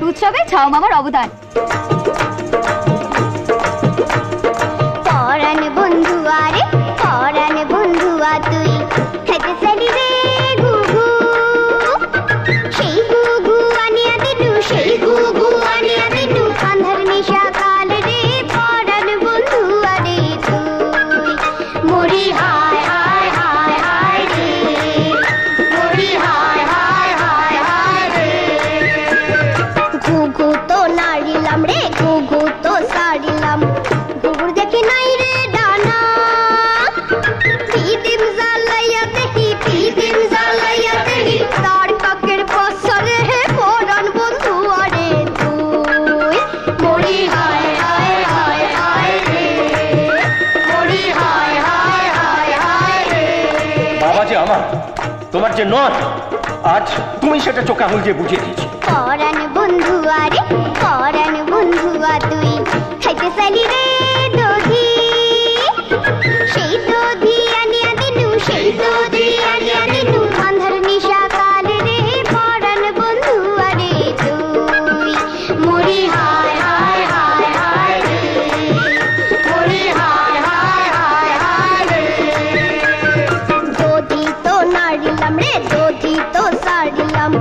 উৎসবে ছাও মামার অবদান। পরাণ বন্ধু আরে পরাণ বন্ধু তুই খেতে সারি রে গুগু সেই গুগু আনিয়া দিলু সেই গুগু আনিয়া দিলু আন্ধার নিশা কাল রে পরাণ বন্ধু আরে তুই মরি হায় হায় হায় হায় রে মরি হায় হায় হায় হায় রে গুগু তো নাড়িলাম রে গুগু তো সারিলাম গুগুর দেখি নাই রে ডানা পিদিম জ্বালাইয়া দেহি তার কাকের পছরে হে পরাণ বন্ধু আরে তুই মরি হায় হায় হায় হায় রে মরি হায় হায় হায় হায় রে। বাবা যে আমার তোমার যে নয় আজ তুমি সেটা চোখে আঙুল দিয়ে বুঝিয়ে দিয়েছি। পরাণ বন্ধু আরে পরাণ বন্ধু তুই খাইতে চাইলি রে দধি সেই দধি আনিয়া দিলু সেই দধি আনিয়া দিলু আন্ধার নিশা কাল রে পরাণ বন্ধু আরে তুই মরি হায় হায় হায় হায় রে মরি হায় হায় হায় হায় রে। দধি তো নাড়িলাম রে দধি তো সারিলাম